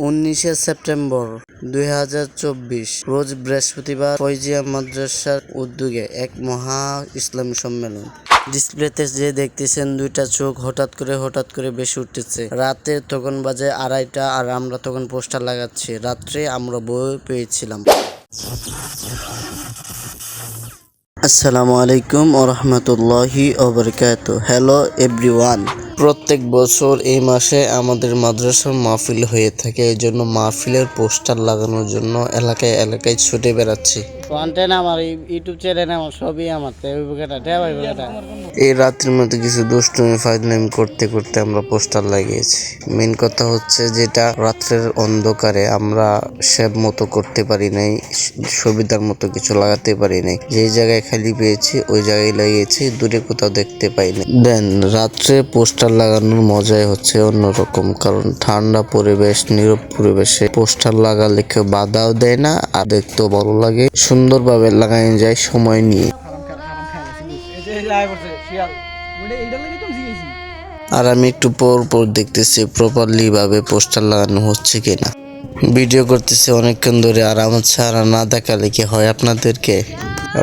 19 September 2024 রোজ বৃহস্পতিবার ফয়জিয়া মাদ্রাসার উদ্যোগে এক মহা ইসলামী সম্মেলন। ডিসপ্লেতে যে দেখতেছেন দুইটা চোখ হঠাৎ করে বেশি উঠতেছে। রাতে তখন বাজে 2:30 আর আমরা তখন পোস্টার লাগাচ্ছি। রাত্রে আমরা বই পেয়েছিলাম। আসসালামু আলাইকুম ওয়া রাহমাতুল্লাহি ওয়া বারাকাতুহু। Hello everyone. প্রত্যেক বছর এই মাসে আমাদের মাদ্রাসার মাহফিল হয়ে থাকে। এই জন্য মাহফিলের পোস্টার লাগানোর জন্য এলাকায় ছুটে বেড়াচ্ছি। কন্টেন্ট আমার ইউটিউব চ্যানেল আমার সবই আমার। এই রাত্রির মধ্যে কিছু দুষ্টুমি ফাজলামি করতে আমরা পোস্টার লাগিয়েছি। মেন কথা হচ্ছে যেটা রাত্রের অন্ধকারে আমরা সেভ মতো করতে পারি নাই, সুবিধার মতো কিছু লাগাতে পারি নাই। যে জায়গায় খালি পেয়েছি ওই জায়গায় লাগিয়েছি, দূরে কোথাও দেখতে পাইনি। দেন রাত্রে পোস্টার লাগানোর মজাই হচ্ছে অন্যরকম, কারণ ঠান্ডা পরিবেশ, নীরব পরিবেশে পোস্টার লাগালে কেউ বাধাও দেয় না, আর দেখতেও ভালো লাগে। সুন্দরভাবে লাগানো যায় সময় নিয়ে। আর আমি একটু পর দেখতেছি প্রপারলি ভাবে পোস্টার লাগানো হচ্ছে কিনা। ভিডিও করতেছি অনেকক্ষণ ধরে, আর আমার ছাড়া না দেখালে কি হয় আপনাদেরকে?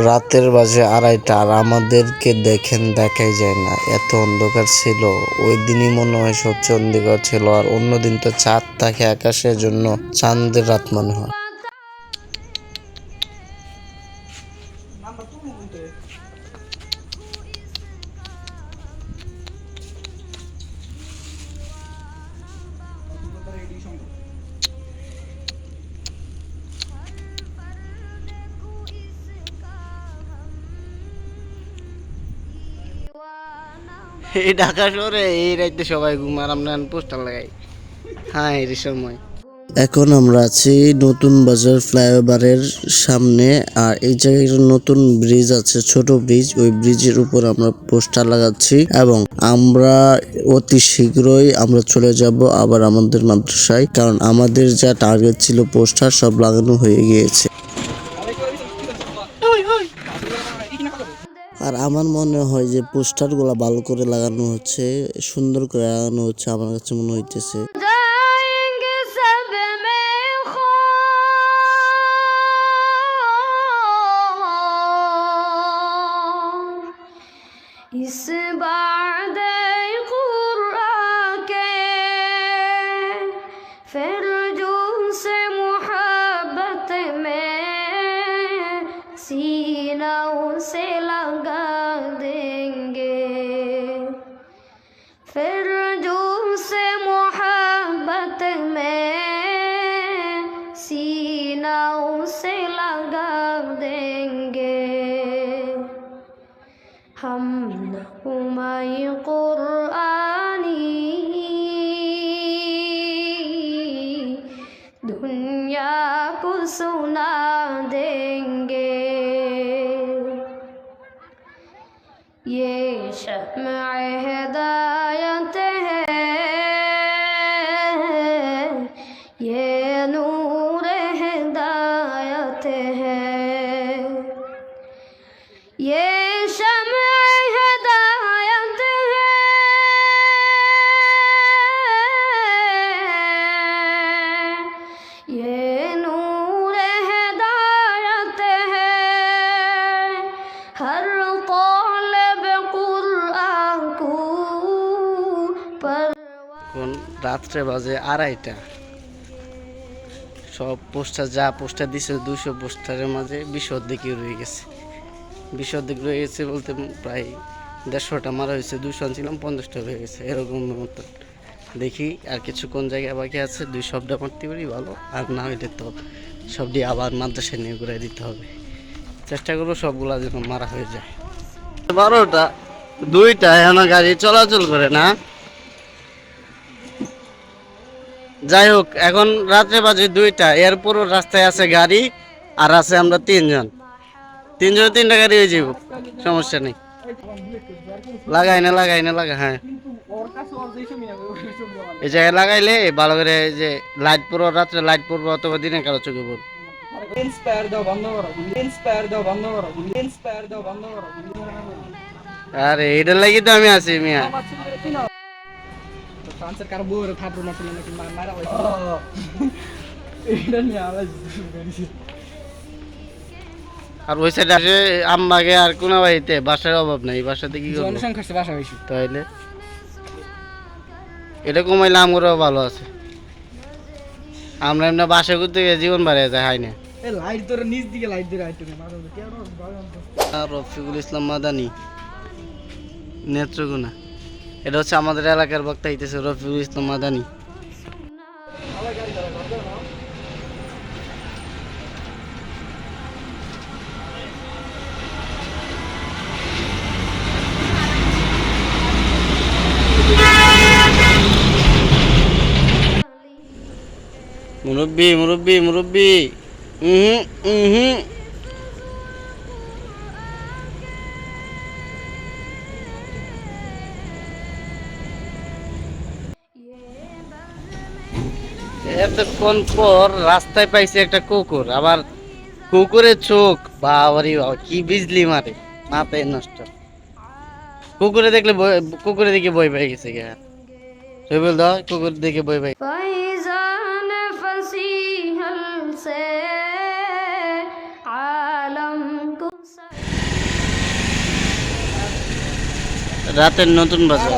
রাতের বাজে 2:30 আর আমাদেরকে দেখাই যায় না, এত অন্ধকার ছিল। ওই দিনই মনে হয় সবচেয়ে অন্ধকার ছিল, আর অন্যদিন তো চাঁদ থাকে আকাশের জন্য চাঁদের রাত মনে হয়। এই ঢাকা শহরে এই রাইতে সবাই ঘুমার, আমরা পোস্টার লাগাই। হ্যাঁ, এই সময় এখন আমরা আছি নতুন বাজার ফ্লাইওভারের সামনে। আর এই জায়গায় নতুন ব্রিজ আছে, ছোট ব্রিজ। ওই ব্রিজের উপর আমরা পোস্টার লাগাচ্ছি এবং আমরা অতি শীঘ্রই আমরা চলে যাব আবার আমাদের মাদ্রাসায়, কারণ আমাদের যা টার্গেট ছিল পোস্টার সব লাগানো হয়ে গিয়েছে। আর আমার মনে হয় যে পোস্টারগুলো ভালো করে লাগানো হচ্ছে, সুন্দর করে লাগানো হচ্ছে, আমার কাছে মনে হইতেছে। इस बाद कुरान के फिर जो से मोहब्बत में सीनों से लगा देंगे, फिर जो से मोहब्बत में सीनों से लगा देंगे। हम नगमाए कुरानी दुनिया को सुना देंगे। ये शम्अ हिदायत है, ये नूर हिदायत है, ये রাত্রে বাজে 2:30। সব পোস্টার পোস্টার দিছে 200 পোস্টারের মাঝে 20 অর্ধেক রয়ে গেছে। 20 অর্ধেক রয়ে গেছে বলতে প্রায় 150টা মারা হয়েছে। 200 আনছিলাম, 50টা রয়ে গেছে, এরকম মতো। দেখি আর কিছুক্ষণ জায়গা বাকি আছে, 2 শব্দ মারতে পারি ভালো, আর না হইলে তো সবটি আবার মাদ্রাসায় নিয়ে ঘুরাই দিতে হবে। চেষ্টা করবো সবগুলা যেন মারা হয়ে যায়। 12টা 2টা এখন গাড়ি চলাচল করে না। যাই হোক, এখন রাত্রে বাজে 2টা, এর পুরো রাস্তায় আছে গাড়ি, আর আছে আমরা 3জন। 3টা গাড়ি হয়ে যাব, সমস্যা নেই। লাগাই না হ্যাঁ, এই জায়গায় লাগাইলে ভালো করে যে লাইট পুরো রাত্রে লাইট পড়বো, অথবা দিনে কারো চোখে পড়বো। আরে এটার লাগি তো আমি আছি মিয়া। ফ্রান্সের কারো বউরে থাপড় মারছিল নাকি মারা হয়েছে এটা নিয়ে আওয়াজ করেছি আর ওই সাইডে আসে আম্মাকে আর কোন বাড়িতে বাসার অভাব নাই বাসাতে কি করবো জনসংখ্যার বাসা হয়েছে তাইলে এটা কমাইলে আমরাও ভালো আছে আমরা এমনি বাসা করতে গিয়ে জীবন বাড়িয়ে যায় হাই না এই লাইট তোর নিচ দিকে লাইট দিয়ে রাইট তুমি মারো কেন আর রফিকুল ইসলাম মাদানি নেত্রকোনা এটা হচ্ছে আমাদের এলাকার বক্তা হইতেছে রফিকুল ইসলাম মাদানি মুরব্বি মুরব্বি মুরব্বি এতক্ষণ পর রাস্তায় পাইছে একটা কুকুর আবার কুকুরের চোখ বাবারি বাবা কি বিজলি মারে মাথায় নষ্ট কুকুরে দেখলে কুকুরে দেখে বই পেয়ে গেছে গে তুই বল দাও কুকুর দেখে বই পাই फैज़ान फसीहल से आलम को রাতের নতুন বাজার